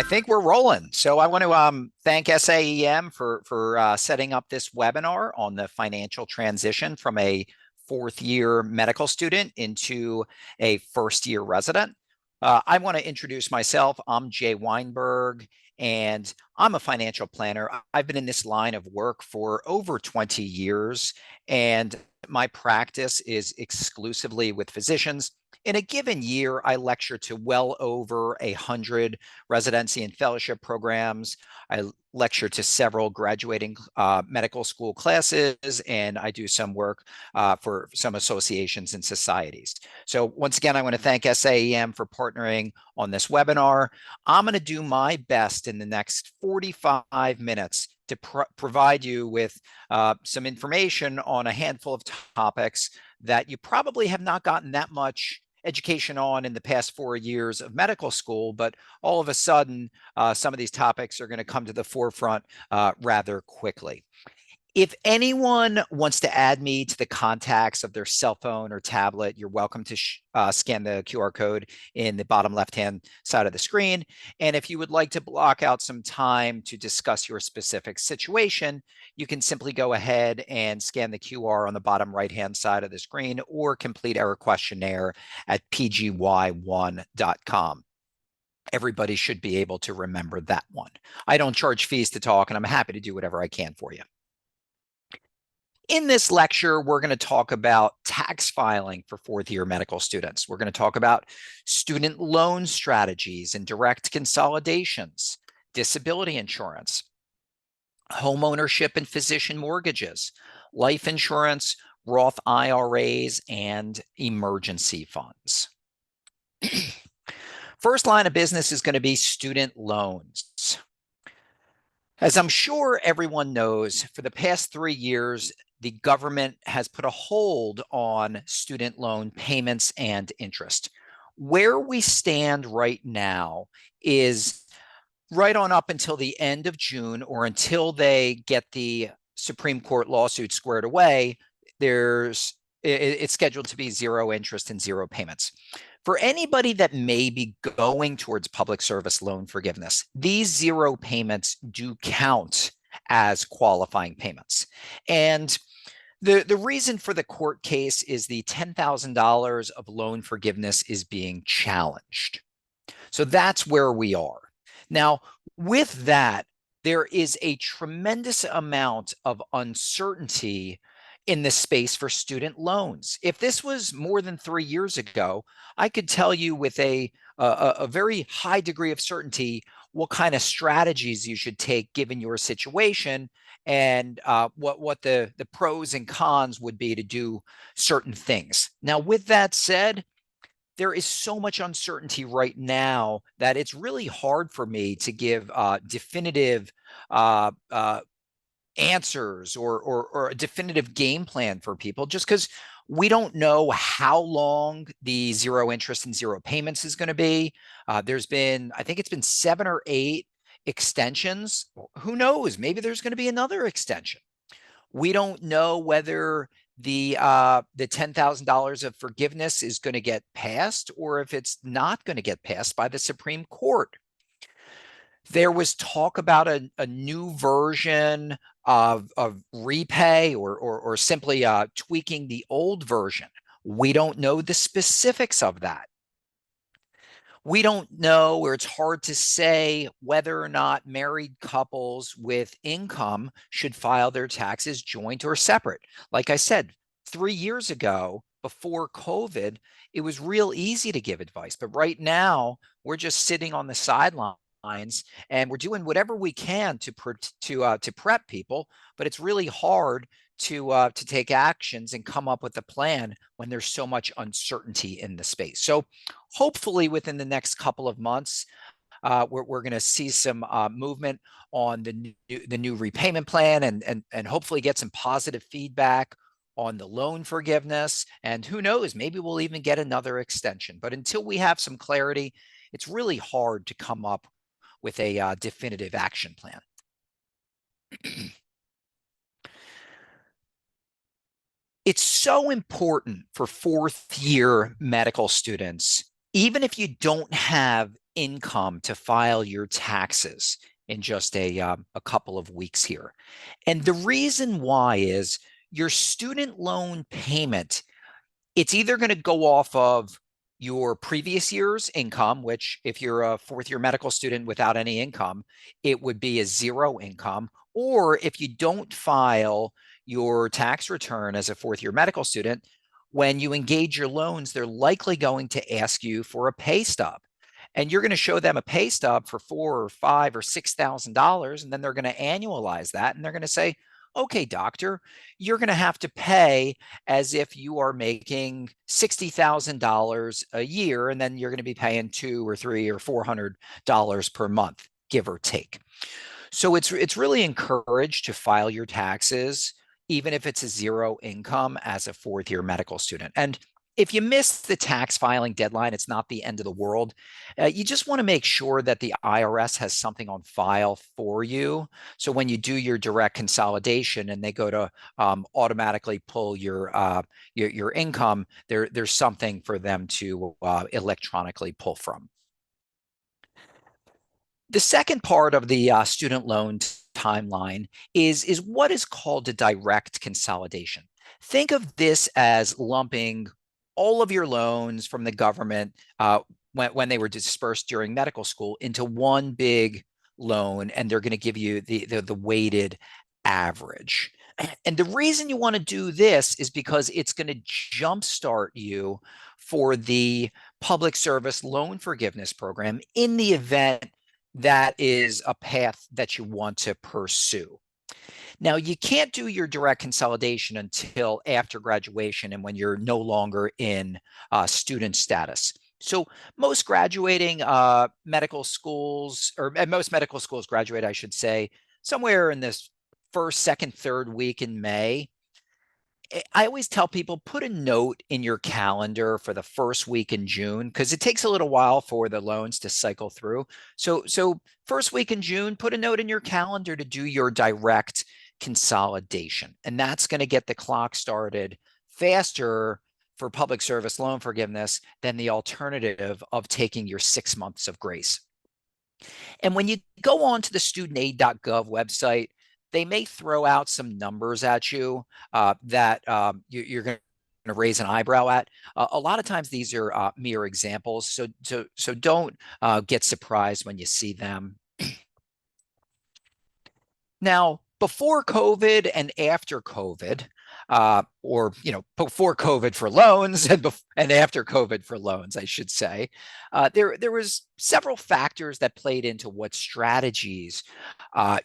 think we're rolling. So I want to thank SAEM for setting up this webinar on the financial transition from a fourth year medical student into a first year resident. I want to introduce myself. I'm Jay Weinberg, and I'm a financial planner. I've been in this line of work for over 20 years, and my practice is exclusively with physicians. In a given year, I lecture to well over 100 residency and fellowship programs. I lecture to several graduating medical school classes, and I do some work for some associations and societies. So once again, I want to thank SAEM for partnering on this webinar. I'm going to do my best in the next 45 minutes to provide you with some information on a handful of topics that you probably have not gotten that much education on in the past 4 years of medical school, but all of a sudden, some of these topics are going to come to the forefront rather quickly. If anyone wants to add me to the contacts of their cell phone or tablet, you're welcome to scan the QR code in the bottom left-hand side of the screen. And if you would like to block out some time to discuss your specific situation, you can simply go ahead and scan the QR on the bottom right-hand side of the screen or complete our questionnaire at PGY1.com. Everybody should be able to remember that one. I don't charge fees to talk, and I'm happy to do whatever I can for you. In this lecture, we're going to talk about tax filing for fourth year medical students. We're going to talk about student loan strategies and direct consolidations, disability insurance, home ownership and physician mortgages, life insurance, Roth IRAs, and emergency funds. First line of business is going to be student loans. As I'm sure everyone knows, for the past 3 years, the government has put a hold on student loan payments and interest. Where we stand right now is right on up until the end of June, or until they get the Supreme Court lawsuit squared away, it's scheduled to be zero interest and zero payments. For anybody that may be going towards public service loan forgiveness, these zero payments do count as qualifying payments. And the reason for the court case is the $10,000 of loan forgiveness is being challenged. So that's where we are. Now, with that, there is a tremendous amount of uncertainty in the space for student loans. If this was more than 3 years ago, I could tell you with a very high degree of certainty what kind of strategies you should take given your situation, and what the pros and cons would be to do certain things. Now, with that said, there is so much uncertainty right now that it's really hard for me to give definitive answers or a definitive game plan for people, just because we don't know how long the zero interest and zero payments is going to be. There's been, I think it's been 7 or 8 extensions. Who knows? Maybe there's going to be another extension. We don't know whether the $10,000 of forgiveness is going to get passed, or if it's not going to get passed by the Supreme Court. There was talk about a new version of repay, or simply tweaking the old version. We don't know the specifics of that. We don't know, or it's hard to say, whether or not married couples with income should file their taxes joint or separate. Like I said, 3 years ago, before COVID, it was real easy to give advice. But right now, we're just sitting on the sidelines, and we're doing whatever we can to prep people. But it's really hard to take actions and come up with a plan when there's so much uncertainty in the space. So hopefully within the next couple of months, we're going to see some movement on the new repayment plan, and hopefully get some positive feedback on the loan forgiveness. And who knows, maybe we'll even get another extension. But until we have some clarity, it's really hard to come up with a definitive action plan. It's so important for fourth year medical students, even if you don't have income to file your taxes in just a couple of weeks here. And the reason why is your student loan payment, it's either going to go off of your previous year's income, which if you're a fourth year medical student without any income, it would be a zero income. Or if you don't file your tax return as a fourth year medical student, when you engage your loans, they're likely going to ask you for a pay stub. And you're going to show them a pay stub for $4,000 or $6,000, and then they're going to annualize that, and they're going to say, "Okay, doctor, you're going to have to pay as if you are making $60,000 a year, and then you're going to be paying $200 or $300 or $400 per month, give or take." So it's really encouraged to file your taxes, even if it's a zero income as a fourth year medical student. And if you miss the tax filing deadline, it's not the end of the world. You just want to make sure that the IRS has something on file for you. So when you do your direct consolidation and they go to automatically pull your income, there's something for them to electronically pull from. The second part of the student loan timeline is what is called a direct consolidation. Think of this as lumping all of your loans from the government when they were dispersed during medical school into one big loan, and they're going to give you the weighted average. And the reason you want to do this is because it's going to jumpstart you for the public service loan forgiveness program in the event that is a path that you want to pursue. Now, you can't do your direct consolidation until after graduation and when you're no longer in student status. So most graduating medical schools, or most medical schools graduate, I should say, somewhere in this first, second, third week in May. I always tell people, put a note in your calendar for the first week in June, because it takes a little while for the loans to cycle through. So first week in June, put a note in your calendar to do your direct consolidation. And that's going to get the clock started faster for public service loan forgiveness than the alternative of taking your 6 months of grace. And when you go on to the studentaid.gov website, they may throw out some numbers at you that you're going to raise an eyebrow at. A lot of times these are mere examples, so don't get surprised when you see them. Now, before COVID and after COVID, or before COVID for loans and after COVID for loans, I should say, there was several factors that played into what strategies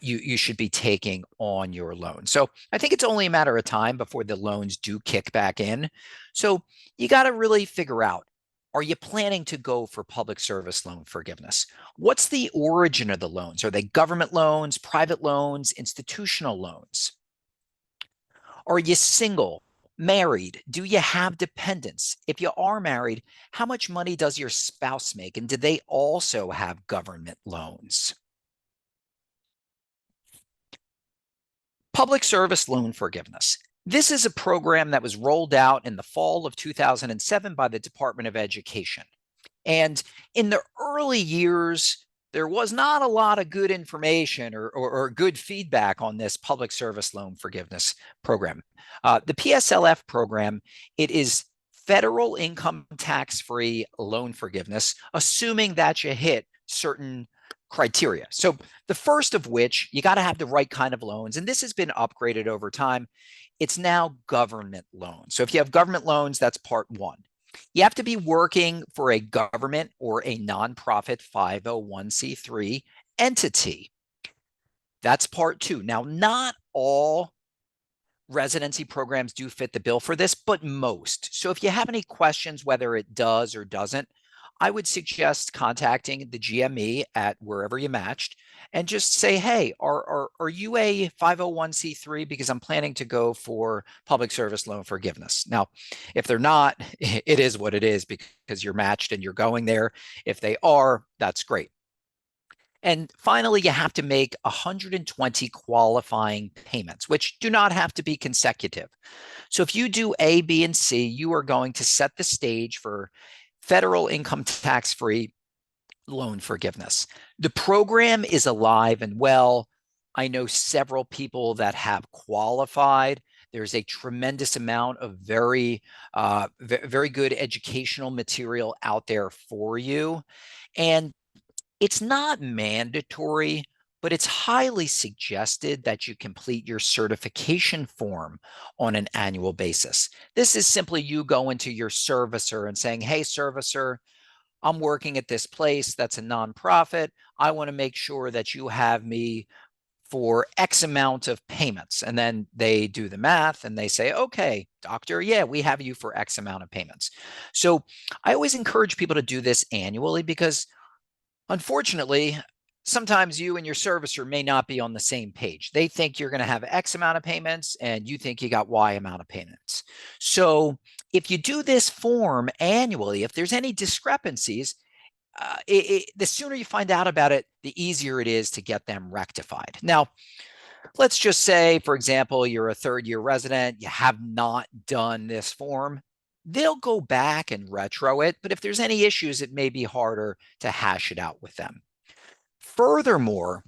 you should be taking on your loan. So I think it's only a matter of time before the loans do kick back in. So you got to really figure out, are you planning to go for public service loan forgiveness? What's the origin of the loans? Are they government loans, private loans, institutional loans? Are you single, married? Do you have dependents? If you are married, how much money does your spouse make? And do they also have government loans? Public service loan forgiveness. This is a program that was rolled out in the fall of 2007 by the Department of Education. And in the early years, there was not a lot of good information or good feedback on this public service loan forgiveness program. The PSLF program, it is federal income tax-free loan forgiveness, assuming that you hit certain criteria. So the first of which, you got to have the right kind of loans. And this has been upgraded over time. It's now government loans. So if you have government loans, that's part one. You have to be working for a government or a nonprofit 501c3 entity. That's part two. Now, not all residency programs do fit the bill for this, but most. So if you have any questions whether it does or doesn't, I would suggest contacting the GME at wherever you matched and just say, hey, are you a 501c3? Because I'm planning to go for public service loan forgiveness. Now, if they're not, it is what it is because you're matched and you're going there. If they are, that's great. And finally, you have to make 120 qualifying payments, which do not have to be consecutive. So if you do A, B, and C, you are going to set the stage for federal income tax-free loan forgiveness. The program is alive and well. I know several people that have qualified. There's a tremendous amount of very good educational material out there for you. And it's not mandatory, but it's highly suggested that you complete your certification form on an annual basis. This is simply you going to your servicer and saying, hey, servicer, I'm working at this place that's a nonprofit. I want to make sure that you have me for X amount of payments. And then they do the math and they say, okay, doctor, yeah, we have you for X amount of payments. So I always encourage people to do this annually because unfortunately, sometimes you and your servicer may not be on the same page. They think you're going to have X amount of payments and you think you got Y amount of payments. So if you do this form annually, if there's any discrepancies, the sooner you find out about it, the easier it is to get them rectified. Now, let's just say, for example, you're a third-year resident, you have not done this form. They'll go back and retro it, but if there's any issues, it may be harder to hash it out with them. Furthermore,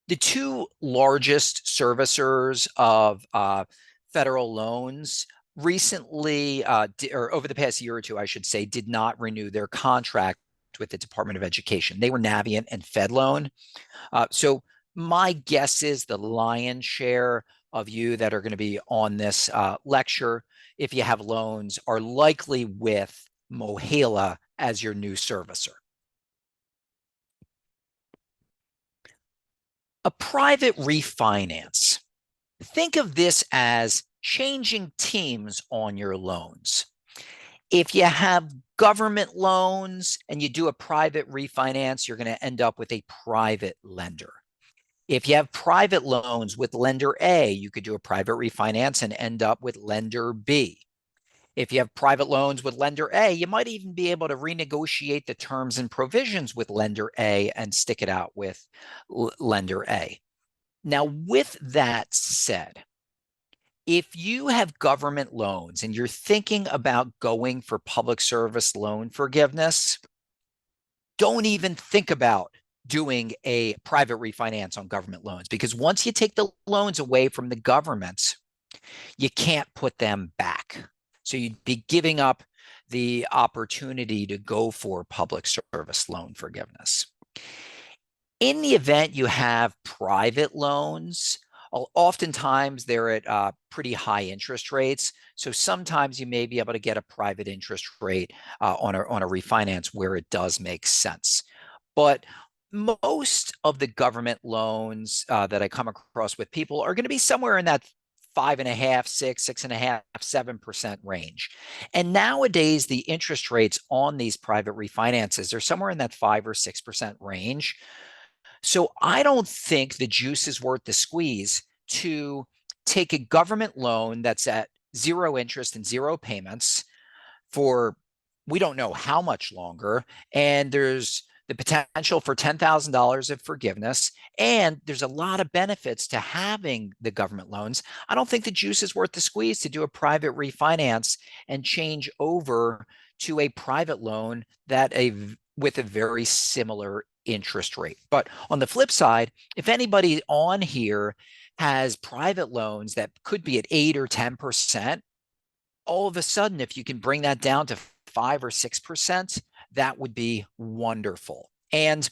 the two largest servicers of federal loans recently, or over the past year or two, I should say, did not renew their contract with the Department of Education. They were Navient and FedLoan. So my guess is the lion's share of you that are going to be on this lecture, if you have loans, are likely with Mohela as your new servicer. A private refinance. Think of this as changing teams on your loans. If you have government loans and you do a private refinance, you're going to end up with a private lender. If you have private loans with lender A, you could do a private refinance and end up with lender B. If you have private loans with lender A, you might even be able to renegotiate the terms and provisions with lender A and stick it out with lender A. Now, with that said, if you have government loans and you're thinking about going for public service loan forgiveness, don't even think about doing a private refinance on government loans, because once you take the loans away from the government, you can't put them back. So you'd be giving up the opportunity to go for public service loan forgiveness. In the event you have private loans, oftentimes they're at pretty high interest rates. So sometimes you may be able to get a private interest rate on a refinance where it does make sense. But most of the government loans that I come across with people are going to be somewhere in that 5.5%, 6%, 6.5%, 7% range. And nowadays, the interest rates on these private refinances are somewhere in that 5 or 6% range. So I don't think the juice is worth the squeeze to take a government loan that's at zero interest and zero payments for we don't know how much longer. And there's the potential for $10,000 of forgiveness. And there's a lot of benefits to having the government loans. I don't think the juice is worth the squeeze to do a private refinance and change over to a private loan with a very similar interest rate. But on the flip side, if anybody on here has private loans that could be at 8 or 10%, all of a sudden, if you can bring that down to 5 or 6%, that would be wonderful. And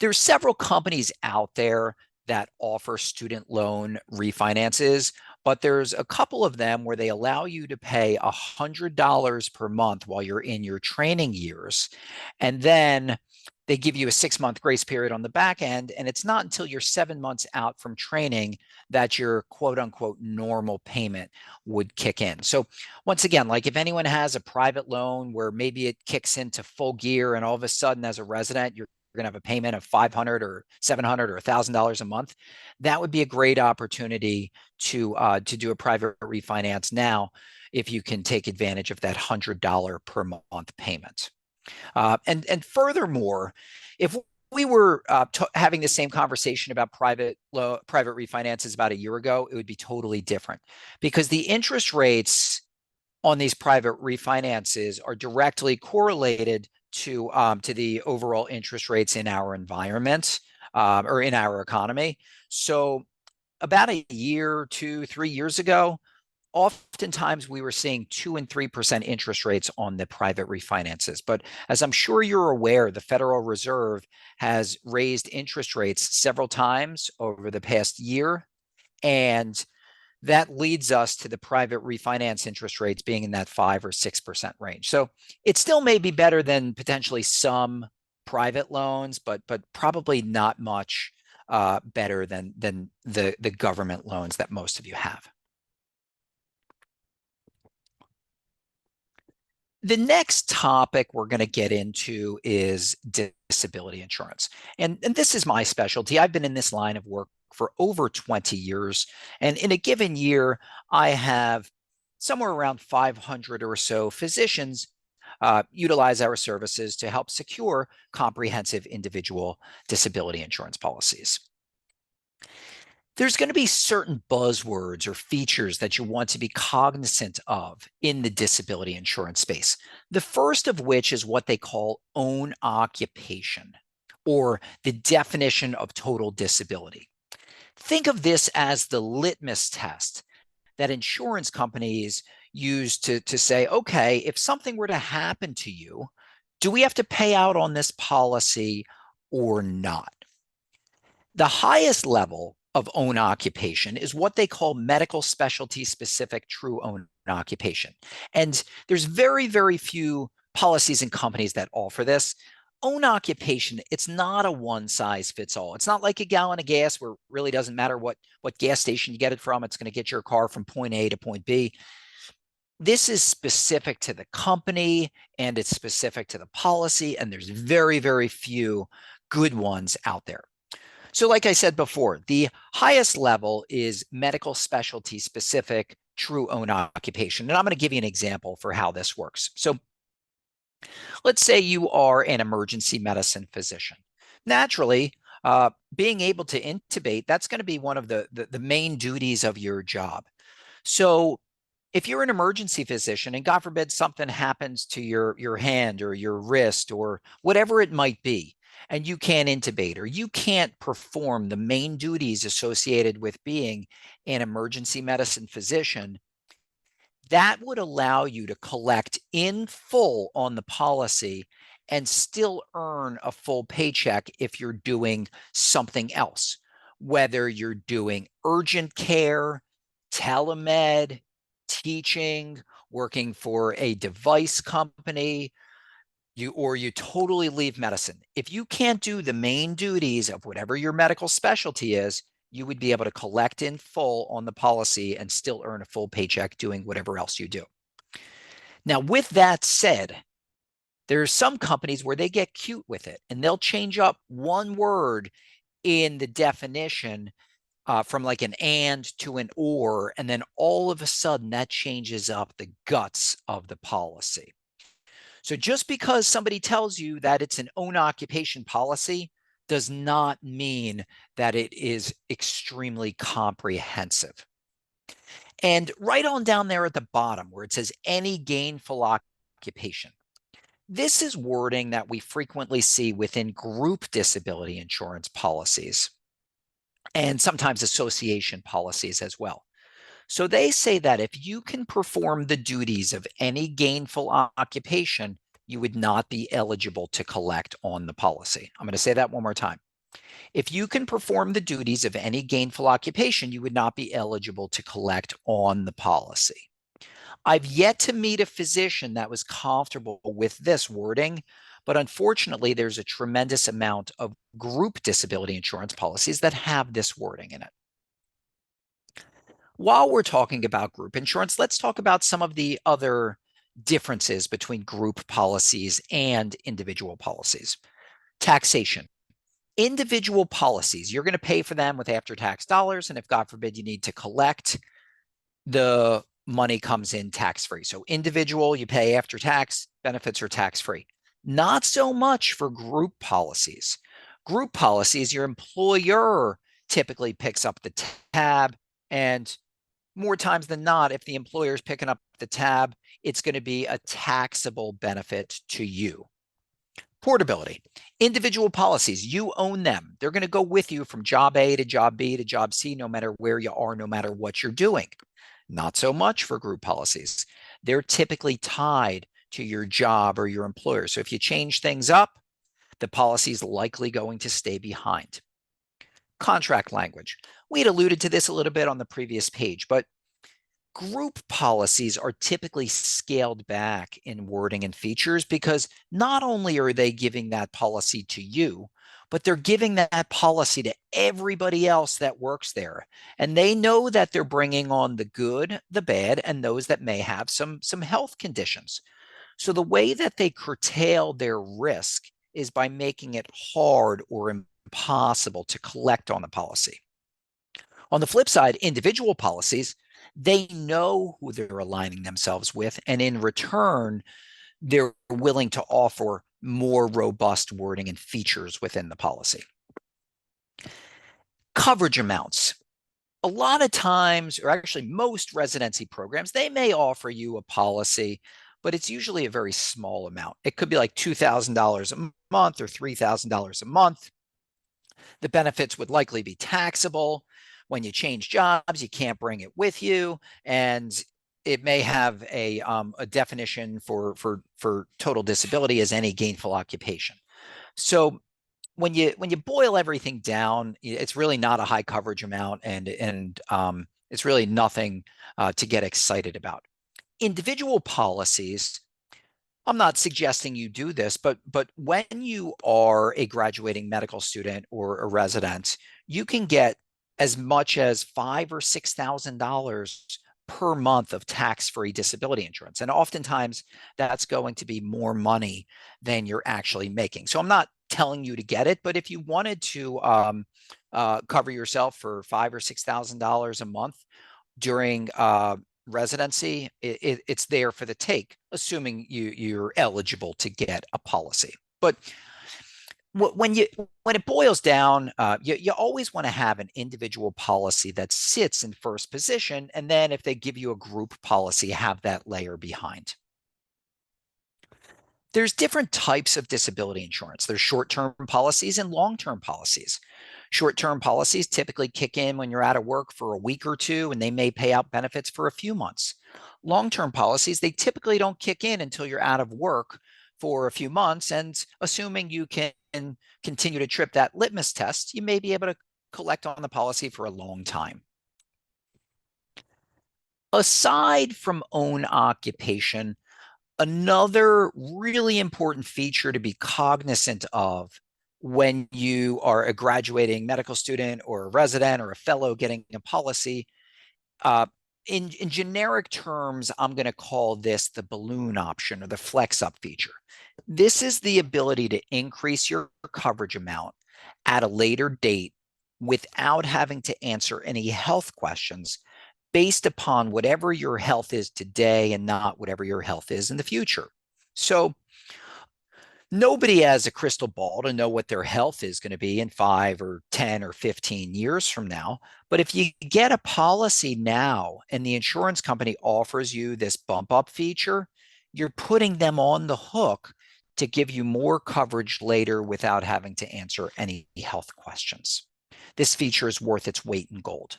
there's several companies out there that offer student loan refinances, but there's a couple of them where they allow you to pay $100 per month while you're in your training years. And then they give you a 6-month grace period on the back end. And it's not until you're 7 months out from training that your quote unquote normal payment would kick in. So once again, like if anyone has a private loan where maybe it kicks into full gear and all of a sudden as a resident, you're going to have a payment of $500 or $700 or $1,000 a month, that would be a great opportunity to do a private refinance now if you can take advantage of that $100 per month payment. And furthermore, if we were having the same conversation about private refinances about a year ago, it would be totally different, because the interest rates on these private refinances are directly correlated to the overall interest rates in our environment, or in our economy. So about a year, 2, 3 years ago, oftentimes we were seeing 2 and 3% interest rates on the private refinances. But as I'm sure you're aware, the Federal Reserve has raised interest rates several times over the past year. And that leads us to the private refinance interest rates being in that 5 or 6% range. So it still may be better than potentially some private loans, but probably not much better than the government loans that most of you have. The next topic we're going to get into is disability insurance. And this is my specialty. I've been in this line of work for over 20 years. And in a given year, I have somewhere around 500 or so physicians utilize our services to help secure comprehensive individual disability insurance policies. There's going to be certain buzzwords or features that you want to be cognizant of in the disability insurance space. The first of which is what they call own occupation, or the definition of total disability. Think of this as the litmus test that insurance companies use to say, okay, if something were to happen to you, do we have to pay out on this policy or not? The highest level of own occupation is what they call medical specialty specific true own occupation. And there's very, very few policies and companies that offer this. Own occupation, it's not a one size fits all. It's not like a gallon of gas where it really doesn't matter what gas station you get it from. It's going to get your car from point A to point B. This is specific to the company and it's specific to the policy. And there's very, very few good ones out there. So like I said before, the highest level is medical specialty specific true own occupation. And I'm going to give you an example for how this works. So let's say you are an emergency medicine physician. Naturally, being able to intubate, that's going to be one of the main duties of your job. So if you're an emergency physician and God forbid something happens to your hand or your wrist or whatever it might be, and you can't intubate or you can't perform the main duties associated with being an emergency medicine physician, that would allow you to collect in full on the policy and still earn a full paycheck if you're doing something else, whether you're doing urgent care, telemed, teaching, working for a device company, you totally leave medicine. If you can't do the main duties of whatever your medical specialty is, you would be able to collect in full on the policy and still earn a full paycheck doing whatever else you do. Now, with that said, there are some companies where they get cute with it and they'll change up one word in the definition from like an and to an or, and then all of a sudden that changes up the guts of the policy. So just because somebody tells you that it's an own occupation policy does not mean that it is extremely comprehensive. And right on down there at the bottom where it says any gainful occupation, this is wording that we frequently see within group disability insurance policies and sometimes association policies as well. So they say that if you can perform the duties of any gainful occupation, you would not be eligible to collect on the policy. I'm going to say that one more time. If you can perform the duties of any gainful occupation, you would not be eligible to collect on the policy. I've yet to meet a physician that was comfortable with this wording, but unfortunately, there's a tremendous amount of group disability insurance policies that have this wording in it. While we're talking about group insurance, let's talk about some of the other differences between group policies and individual policies. Taxation. Individual policies, you're going to pay for them with after-tax dollars, and if God forbid you need to collect, the money comes in tax-free. So individual, you pay after tax, benefits are tax-free. Not so much for group policies. Group policies, your employer typically picks up the tab, and more times than not, if the employer is picking up the tab, it's going to be a taxable benefit to you. Portability. Individual policies, you own them. They're going to go with you from job A to job B to job C, no matter where you are, no matter what you're doing. Not so much for group policies. They're typically tied to your job or your employer. So if you change things up, the policy is likely going to stay behind. Contract language. We had alluded to this a little bit on the previous page, but group policies are typically scaled back in wording and features because not only are they giving that policy to you, but they're giving that policy to everybody else that works there. And they know that they're bringing on the good, the bad, and those that may have some health conditions. So the way that they curtail their risk is by making it hard or impossible to collect on the policy. On the flip side, individual policies, they know who they're aligning themselves with, and in return, they're willing to offer more robust wording and features within the policy. Coverage amounts. A lot of times, or actually most residency programs, they may offer you a policy, but it's usually a very small amount. It could be like $2,000 a month or $3,000 a month. The benefits would likely be taxable. When you change jobs, you can't bring it with you, and it may have a definition for total disability as any gainful occupation. So when you boil everything down, it's really not a high coverage amount, and it's really nothing to get excited about. Individual policies, I'm not suggesting you do this, but when you are a graduating medical student or a resident, you can get as much as $5,000 or $6,000 per month of tax-free disability insurance. And oftentimes that's going to be more money than you're actually making. So I'm not telling you to get it, but if you wanted to cover yourself for $5,000 or $6,000 a month during residency, it's there for the take, assuming you're eligible to get a policy. But when it boils down, you always want to have an individual policy that sits in first position, and then if they give you a group policy, have that layer behind. There's different types of disability insurance. There's short-term policies and long-term policies. Short-term policies typically kick in when you're out of work for a week or two, and they may pay out benefits for a few months. Long-term policies, they typically don't kick in until you're out of work for a few months, and assuming you can continue to trip that litmus test, you may be able to collect on the policy for a long time. Aside from own occupation, another really important feature to be cognizant of when you are a graduating medical student or a resident or a fellow getting a policy, in generic terms, I'm going to call this the balloon option or the flex up feature. This is the ability to increase your coverage amount at a later date without having to answer any health questions based upon whatever your health is today and not whatever your health is in the future. So nobody has a crystal ball to know what their health is going to be in 5 or 10 or 15 years from now. But if you get a policy now and the insurance company offers you this bump up feature, you're putting them on the hook to give you more coverage later without having to answer any health questions. This feature is worth its weight in gold.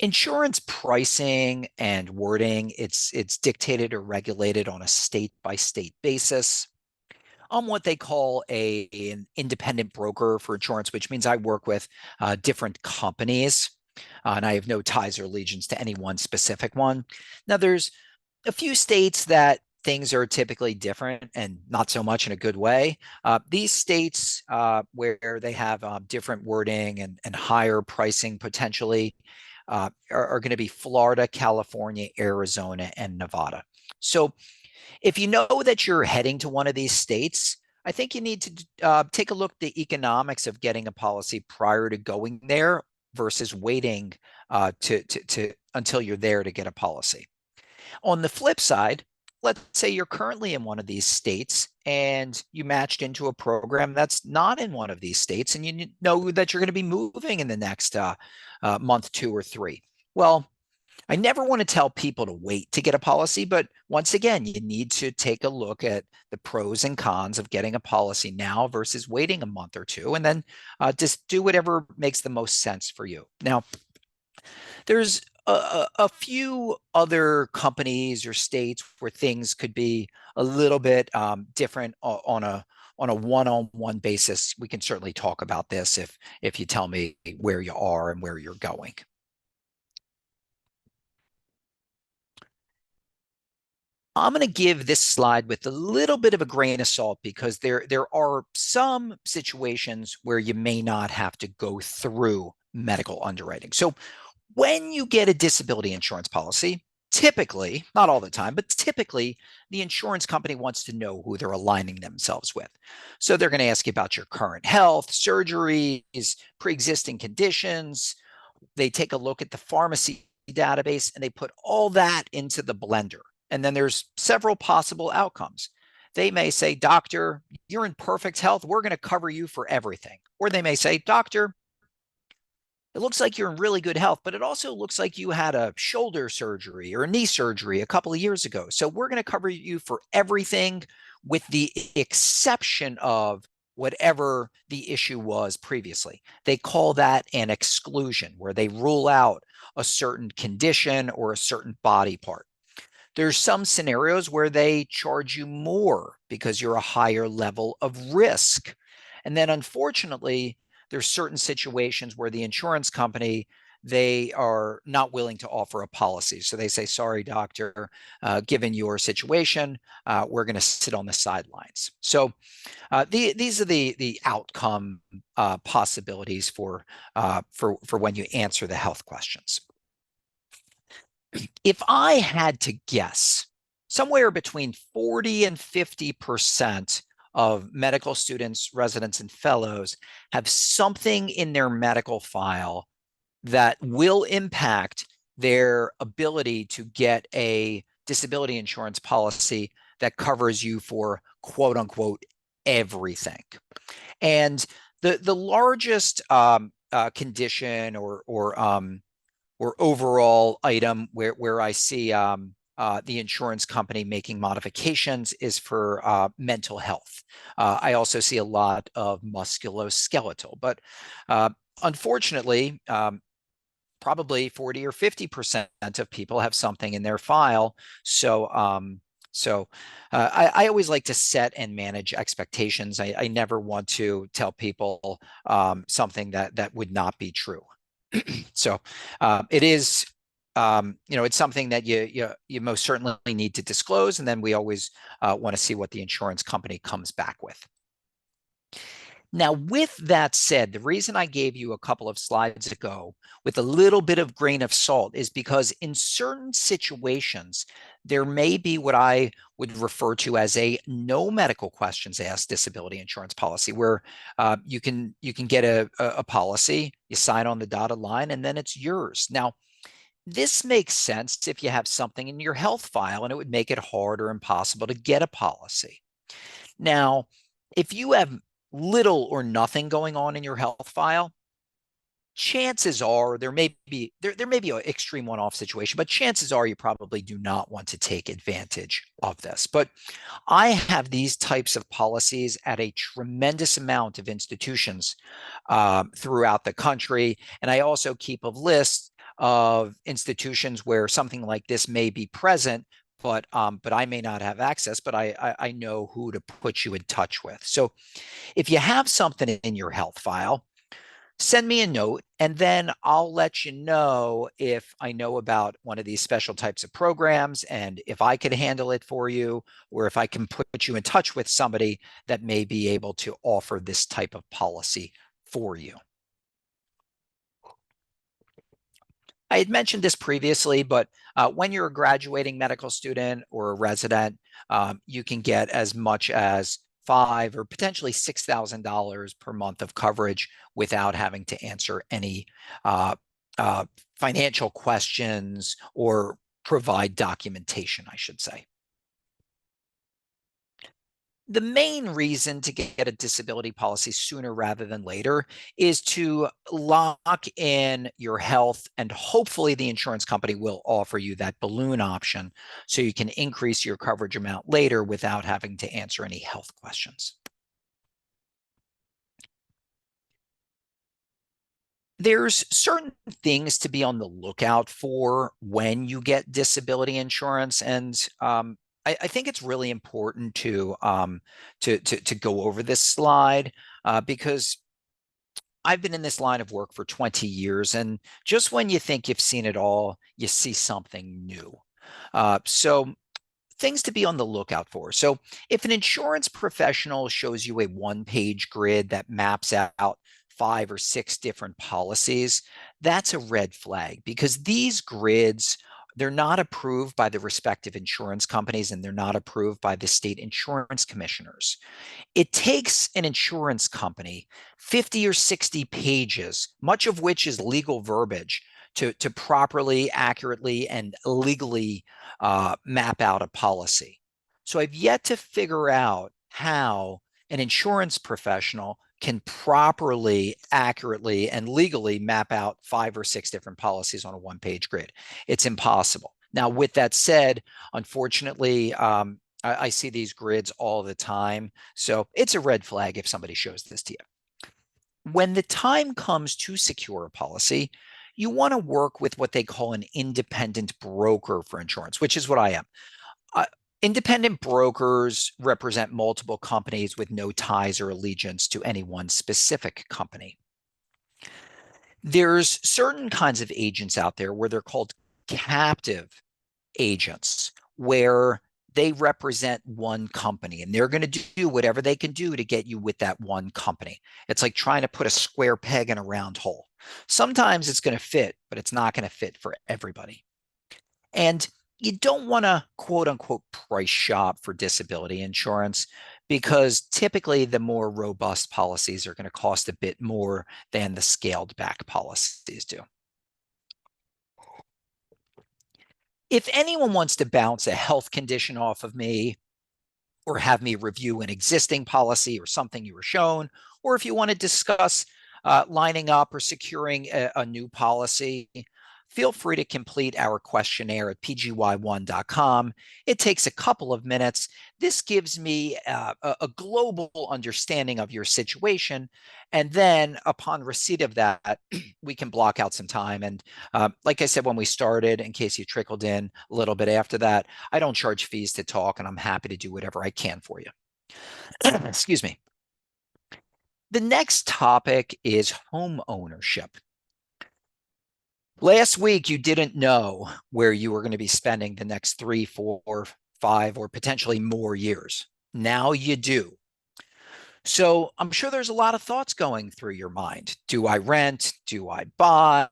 Insurance pricing and wording, it's dictated or regulated on a state-by-state basis. I'm what they call an independent broker for insurance, which means I work with different companies, and I have no ties or allegiance to any one specific one. Now, there's a few states that things are typically different and not so much in a good way. These states where they have different wording and higher pricing potentially are going to be Florida, California, Arizona, and Nevada. So if you know that you're heading to one of these states, I think you need to take a look at the economics of getting a policy prior to going there versus waiting until you're there to get a policy. On the flip side, let's say you're currently in one of these states and you matched into a program that's not in one of these states, and you know that you're going to be moving in the next month, 2 or 3. Well, I never want to tell people to wait to get a policy, but once again, you need to take a look at the pros and cons of getting a policy now versus waiting a month or two, and then just do whatever makes the most sense for you. Now, there's a few other companies or states where things could be a little bit different on a one-on-one basis. We can certainly talk about this if you tell me where you are and where you're going. I'm going to give this slide with a little bit of a grain of salt because there are some situations where you may not have to go through medical underwriting. So when you get a disability insurance policy, typically, not all the time, but typically, the insurance company wants to know who they're aligning themselves with. So they're going to ask you about your current health, surgeries, pre-existing conditions. They take a look at the pharmacy database and they put all that into the blender. And then there's several possible outcomes. They may say, doctor, you're in perfect health. We're going to cover you for everything. Or they may say, doctor, it looks like you're in really good health, but it also looks like you had a shoulder surgery or a knee surgery a couple of years ago. So we're going to cover you for everything with the exception of whatever the issue was previously. They call that an exclusion, where they rule out a certain condition or a certain body part. There's some scenarios where they charge you more because you're a higher level of risk. And then unfortunately, there's certain situations where the insurance company, they are not willing to offer a policy. So they say, sorry, doctor, given your situation, we're going to sit on the sidelines. So these are the outcome possibilities for when you answer the health questions. If I had to guess, somewhere between 40 and 50% of medical students, residents, and fellows have something in their medical file that will impact their ability to get a disability insurance policy that covers you for quote unquote everything. And the largest condition or overall item where I see the insurance company making modifications is for mental health. I also see a lot of musculoskeletal, but unfortunately, probably 40 or 50% of people have something in their file. So I always like to set and manage expectations. I never want to tell people something that would not be true. So it is, it's something that you most certainly need to disclose, and then we always want to see what the insurance company comes back with. Now, with that said, the reason I gave you a couple of slides ago with a little bit of grain of salt is because in certain situations, there may be what I would refer to as a no medical questions asked disability insurance policy, where you can get a policy, you sign on the dotted line, and then it's yours. Now, this makes sense if you have something in your health file, and it would make it hard or impossible to get a policy. Now, if you have little or nothing going on in your health file, chances are there may be an extreme one-off situation, but chances are you probably do not want to take advantage of this. But I have these types of policies at a tremendous amount of institutions throughout the country, and I also keep a list of institutions where something like this may be present, but I may not have access, but I know who to put you in touch with. So if you have something in your health file, send me a note, and then I'll let you know if I know about one of these special types of programs and if I can handle it for you, or if I can put you in touch with somebody that may be able to offer this type of policy for you. I had mentioned this previously, but when you're a graduating medical student or a resident, you can get as much as $5,000 or potentially $6,000 per month of coverage without having to answer any financial questions or provide documentation, I should say. The main reason to get a disability policy sooner rather than later is to lock in your health, and hopefully the insurance company will offer you that balloon option so you can increase your coverage amount later without having to answer any health questions. There's certain things to be on the lookout for when you get disability insurance, and I think it's really important to go over this slide because I've been in this line of work for 20 years, and just when you think you've seen it all, you see something new. So things to be on the lookout for. So if an insurance professional shows you a one-page grid that maps out 5 or 6 different policies, that's a red flag, because these grids, they're not approved by the respective insurance companies and they're not approved by the state insurance commissioners. It takes an insurance company 50 or 60 pages, much of which is legal verbiage, to properly, accurately, and legally map out a policy. So I've yet to figure out how an insurance professional can properly, accurately, and legally map out 5 or 6 different policies on a one-page grid. It's impossible. Now, with that said, unfortunately, I see these grids all the time. So it's a red flag if somebody shows this to you. When the time comes to secure a policy, you want to work with what they call an independent broker for insurance, which is what I am. Uh, Independent brokers represent multiple companies with no ties or allegiance to any one specific company. There's certain kinds of agents out there where they're called captive agents, where they represent one company and they're going to do whatever they can do to get you with that one company. It's like trying to put a square peg in a round hole. Sometimes it's going to fit, but it's not going to fit for everybody. And you don't want to quote unquote price shop for disability insurance, because typically the more robust policies are going to cost a bit more than the scaled back policies do. If anyone wants to bounce a health condition off of me, or have me review an existing policy or something you were shown, or if you want to discuss lining up or securing a new policy, feel free to complete our questionnaire at PGY1.com. It takes a couple of minutes. This gives me a global understanding of your situation. And then upon receipt of that, we can block out some time. And like I said, when we started, in case you trickled in a little bit after that, I don't charge fees to talk, and I'm happy to do whatever I can for you. Excuse me. The next topic is home ownership. Last week, you didn't know where you were going to be spending the next 3, 4, 5, or potentially more years. Now you do. So I'm sure there's a lot of thoughts going through your mind. Do I rent? Do I buy?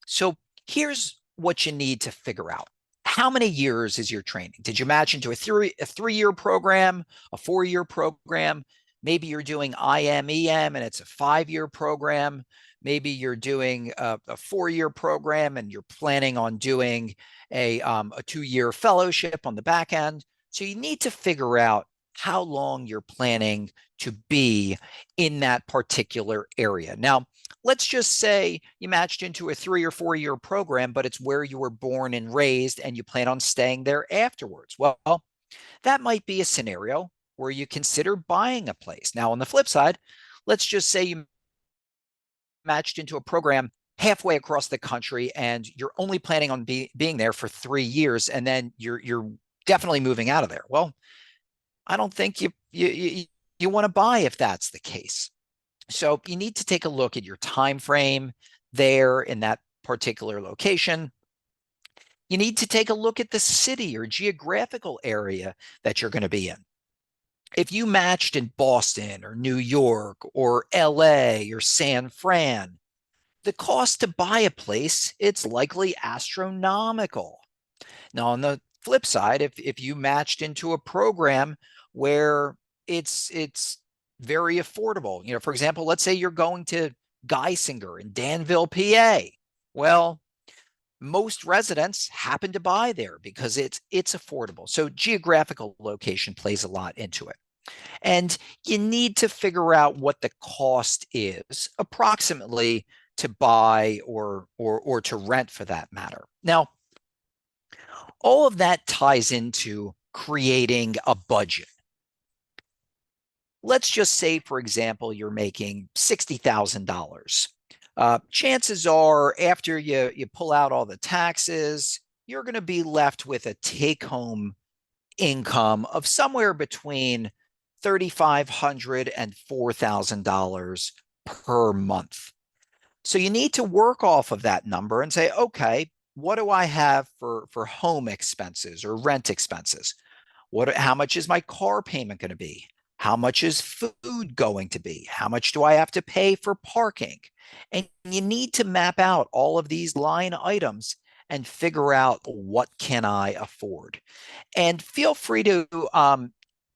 So here's what you need to figure out. How many years is your training? Did you match into a 3-year program, a 4-year program? Maybe you're doing IMEM and it's a 5-year program. Maybe you're doing a 4-year program and you're planning on doing a 2-year fellowship on the back end. So you need to figure out how long you're planning to be in that particular area. Now, let's just say you matched into a 3 or 4-year program, but it's where you were born and raised and you plan on staying there afterwards. Well, that might be a scenario where you consider buying a place. Now, on the flip side, let's just say you matched into a program halfway across the country and you're only planning on being there for 3 years, and then you're definitely moving out of there. Well, I don't think you want to buy if that's the case. So you need to take a look at your time frame there in that particular location. You need to take a look at the city or geographical area that you're going to be in. If you matched in Boston or New York or LA or San Fran, the cost to buy a place, it's likely astronomical. Now, on the flip side, if you matched into a program where it's very affordable, for example, let's say you're going to Geisinger in Danville, PA. Well, most residents happen to buy there because it's affordable. So geographical location plays a lot into it. And you need to figure out what the cost is approximately to buy or to rent for that matter. Now, all of that ties into creating a budget. Let's just say, for example, you're making $60,000. Chances are, after you pull out all the taxes, you're going to be left with a take home income of somewhere between $3,500 and $4,000 per month. So you need to work off of that number and say, okay, what do I have for home expenses or rent expenses? How much is my car payment going to be? How much is food going to be? How much do I have to pay for parking? And you need to map out all of these line items and figure out what can I afford. And feel free to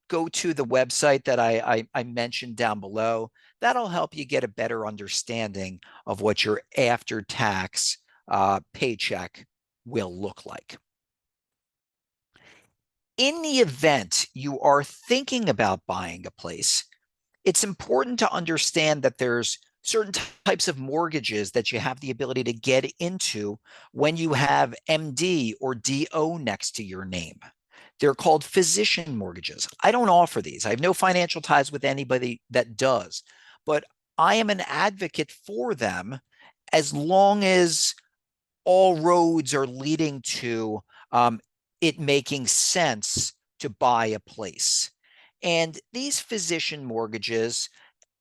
go to the website that I mentioned down below. That'll help you get a better understanding of what your after tax paycheck will look like. In the event you are thinking about buying a place, it's important to understand that there's certain types of mortgages that you have the ability to get into when you have MD or DO next to your name. They're called physician mortgages. I don't offer these. I have no financial ties with anybody that does, but I am an advocate for them as long as all roads are leading to it making sense to buy a place. And these physician mortgages,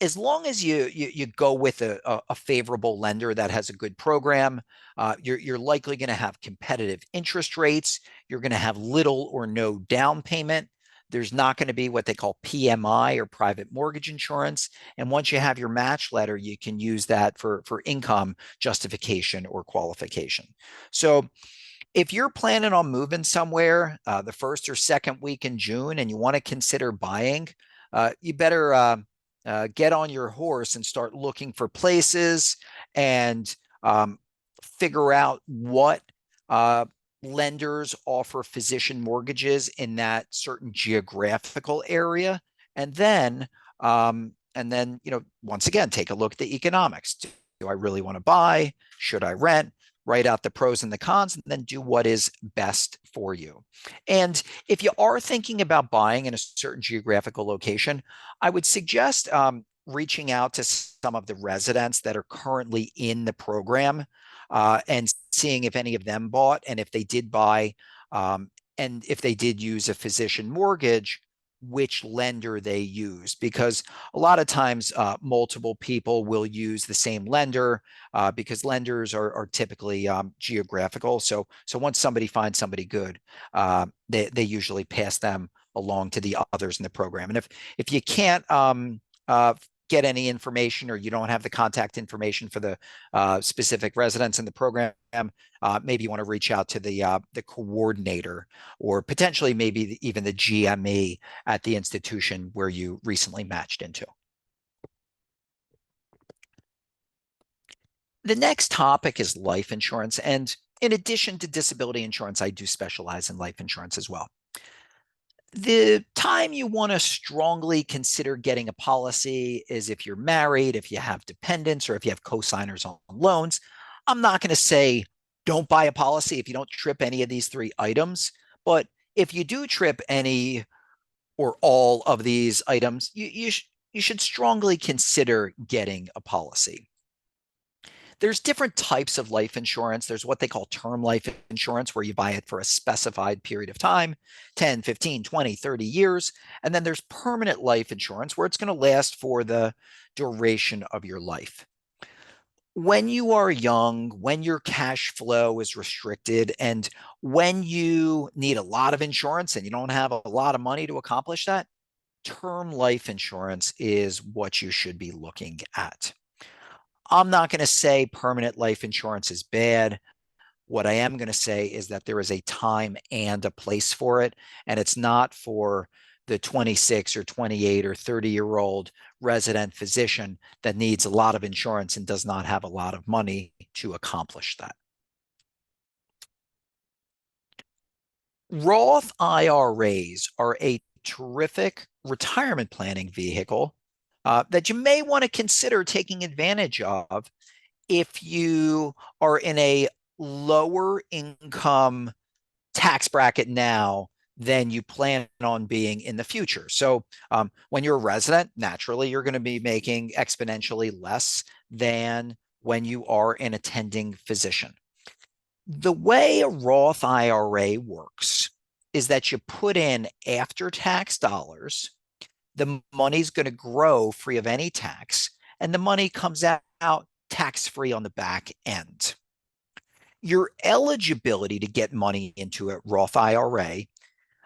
as long as you go with a favorable lender that has a good program, you're likely going to have competitive interest rates. You're going to have little or no down payment. There's not going to be what they call PMI or private mortgage insurance. And once you have your match letter, you can use that for income justification or qualification. So if you're planning on moving somewhere the first or second week in June and you want to consider buying, you better get on your horse and start looking for places and figure out what lenders offer physician mortgages in that certain geographical area. And then, once again, take a look at the economics. Do I really want to buy? Should I rent? Write out the pros and the cons, and then do what is best for you. And if you are thinking about buying in a certain geographical location, I would suggest reaching out to some of the residents that are currently in the program and seeing if any of them bought, and if they did buy, and if they did use a physician mortgage, which lender they use, because a lot of times multiple people will use the same lender because lenders are typically geographical. So once somebody finds somebody good, they usually pass them along to the others in the program. And if you can't get any information, or you don't have the contact information for the specific residents in the program, maybe you want to reach out to the coordinator, or potentially maybe even the GME at the institution where you recently matched into. The next topic is life insurance. And in addition to disability insurance, I do specialize in life insurance as well. The time you want to strongly consider getting a policy is if you're married, if you have dependents, or if you have co-signers on loans. I'm not going to say don't buy a policy if you don't trip any of these three items, but if you do trip any or all of these items, you should strongly consider getting a policy. There's different types of life insurance. There's what they call term life insurance, where you buy it for a specified period of time, 10, 15, 20, 30 years. And then there's permanent life insurance, where it's going to last for the duration of your life. When you are young, when your cash flow is restricted, and when you need a lot of insurance and you don't have a lot of money to accomplish that, term life insurance is what you should be looking at. I'm not going to say permanent life insurance is bad. What I am going to say is that there is a time and a place for it, and it's not for the 26 or 28 or 30-year-old resident physician that needs a lot of insurance and does not have a lot of money to accomplish that. Roth IRAs are a terrific retirement planning vehicle that you may want to consider taking advantage of if you are in a lower income tax bracket now than you plan on being in the future. So when you're a resident, naturally, you're going to be making exponentially less than when you are an attending physician. The way a Roth IRA works is that you put in after tax dollars, the money's going to grow free of any tax, and the money comes out tax free on the back end. Your eligibility to get money into a Roth IRA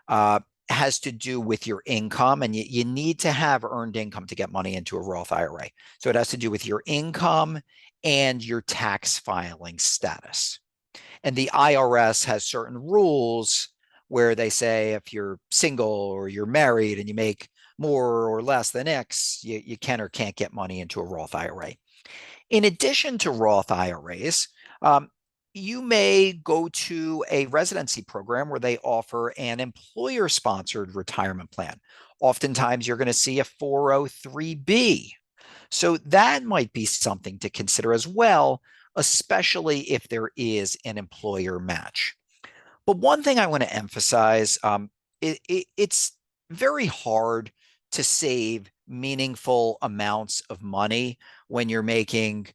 uh, has to do with your income, and you need to have earned income to get money into a Roth IRA. So it has to do with your income and your tax filing status. And the IRS has certain rules where they say if you're single or you're married and you make more or less than X, you can or can't get money into a Roth IRA. In addition to Roth IRAs, you may go to a residency program where they offer an employer sponsored retirement plan. Oftentimes, you're going to see a 403B. So that might be something to consider as well, especially if there is an employer match. But one thing I want to emphasize, it's very hard to save meaningful amounts of money when you're making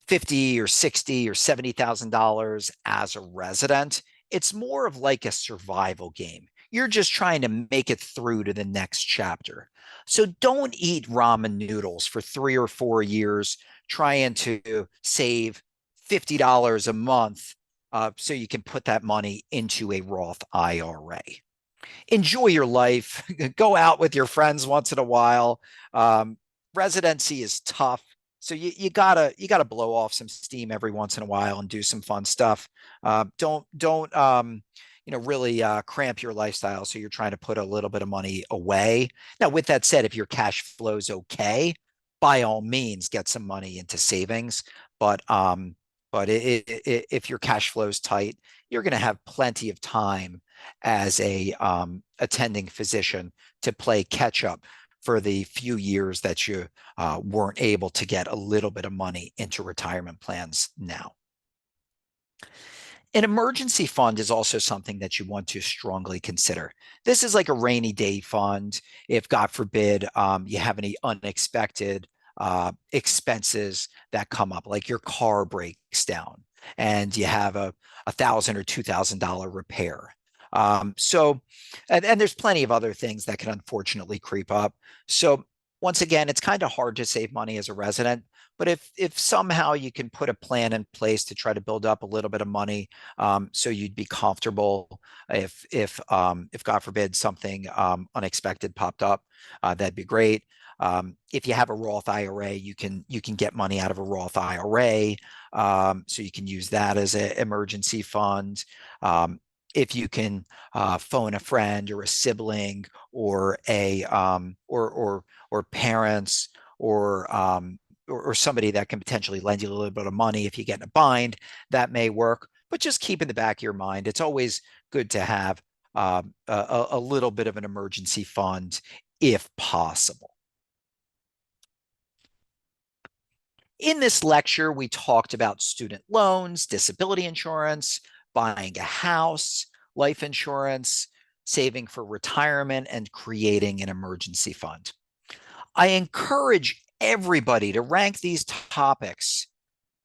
50 or 60 or $70,000 as a resident. It's more of like a survival game. You're just trying to make it through to the next chapter. So don't eat ramen noodles for 3 or 4 years trying to save $50 a month so you can put that money into a Roth IRA. Enjoy your life. Go out with your friends once in a while. Residency is tough, so you gotta blow off some steam every once in a while and do some fun stuff. Don't really cramp your lifestyle so you're trying to put a little bit of money away. Now, with that said, if your cash flow's okay, by all means get some money into savings. But if your cash flow's tight, you're going to have plenty of time as a attending physician to play catch up for the few years that you weren't able to get a little bit of money into retirement plans now. An emergency fund is also something that you want to strongly consider. This is like a rainy day fund. If, God forbid, you have any unexpected expenses that come up, like your car breaks down and you have a $1,000 or $2,000 repair. And there's plenty of other things that can unfortunately creep up. So once again, it's kind of hard to save money as a resident, but if somehow you can put a plan in place to try to build up a little bit of money, so you'd be comfortable if God forbid something unexpected popped up, that'd be great. If you have a Roth IRA, you can get money out of a Roth IRA, so you can use that as an emergency fund. If you can phone a friend or a sibling or or parents or somebody that can potentially lend you a little bit of money if you get in a bind, that may work. But just keep in the back of your mind, it's always good to have a little bit of an emergency fund if possible. In this lecture, we talked about student loans, disability insurance, buying a house, life insurance, saving for retirement, and creating an emergency fund. I encourage everybody to rank these topics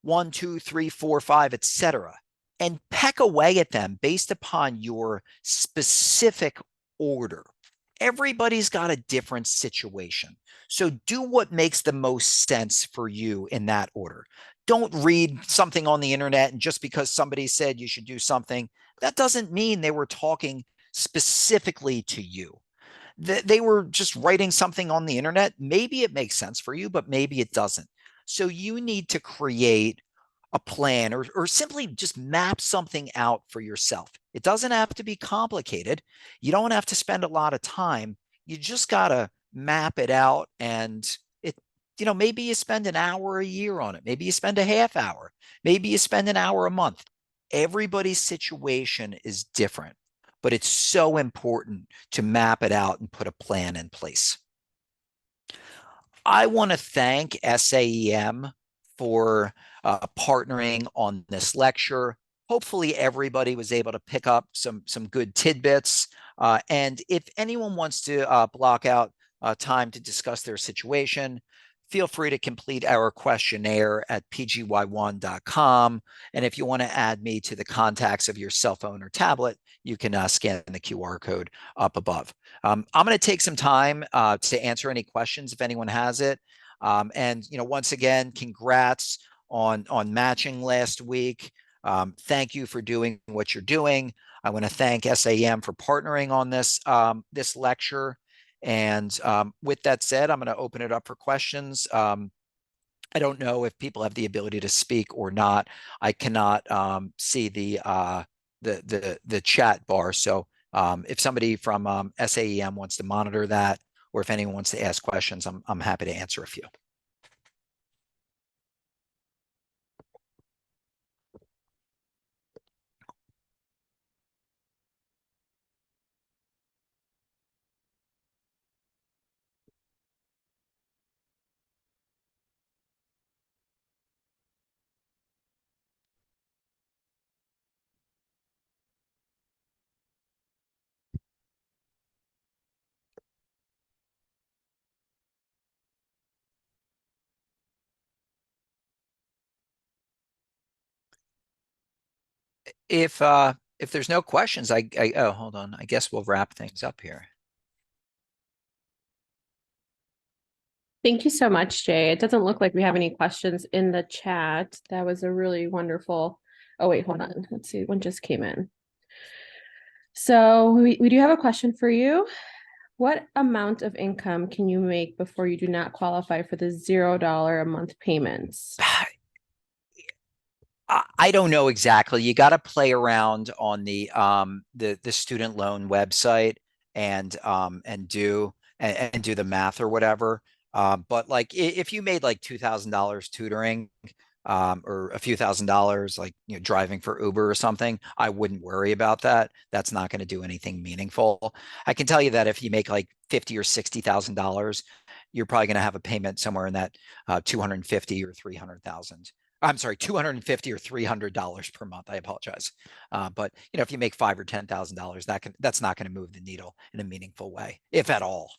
1, 2, 3, 4, 5, etc., and peck away at them based upon your specific order. Everybody's got a different situation. So do what makes the most sense for you in that order. Don't read something on the internet and just because somebody said you should do something, that doesn't mean they were talking specifically to you. They were just writing something on the internet. Maybe it makes sense for you, but maybe it doesn't. So you need to create a plan or simply just map something out for yourself. It doesn't have to be complicated. You don't have to spend a lot of time. You just got to map it out and maybe you spend an hour a year on it. Maybe you spend a half hour. Maybe you spend an hour a month. Everybody's situation is different. but it's so important to map it out and put a plan in place. I want to thank SAEM for partnering on this lecture. Hopefully everybody was able to pick up some good tidbits. And if anyone wants to block out time to discuss their situation, feel free to complete our questionnaire at pgy1.com. And if you want to add me to the contacts of your cell phone or tablet, you can scan the QR code up above. I'm going to take some time to answer any questions if anyone has it. And once again, congrats on matching last week. Thank you for doing what you're doing. I want to thank SAM for partnering on this lecture. And with that said, I'm going to open it up for questions. I don't know if people have the ability to speak or not. I cannot see the chat bar. So if somebody from SAEM wants to monitor that, or if anyone wants to ask questions, I'm happy to answer a few. If there's no questions, oh, hold on. I guess we'll wrap things up here. Thank you so much, Jay. It doesn't look like we have any questions in the chat. That was a really wonderful. Oh, wait, hold on. Let's see. One just came in. So we do have a question for you. What amount of income can you make before you do not qualify for the $0 a month payments? I don't know exactly. You got to play around on the student loan website and do the math or whatever. But like if you made like $2,000 tutoring, or a few $1,000s, like driving for Uber or something, I wouldn't worry about that. That's not going to do anything meaningful. I can tell you that if you make like $50,000 or $60,000, you're probably going to have a payment somewhere in that 250 or 300,000. I'm sorry, 250 or $300 per month. I apologize. But if you make $5,000 or $10,000, that's not going to move the needle in a meaningful way, if at all.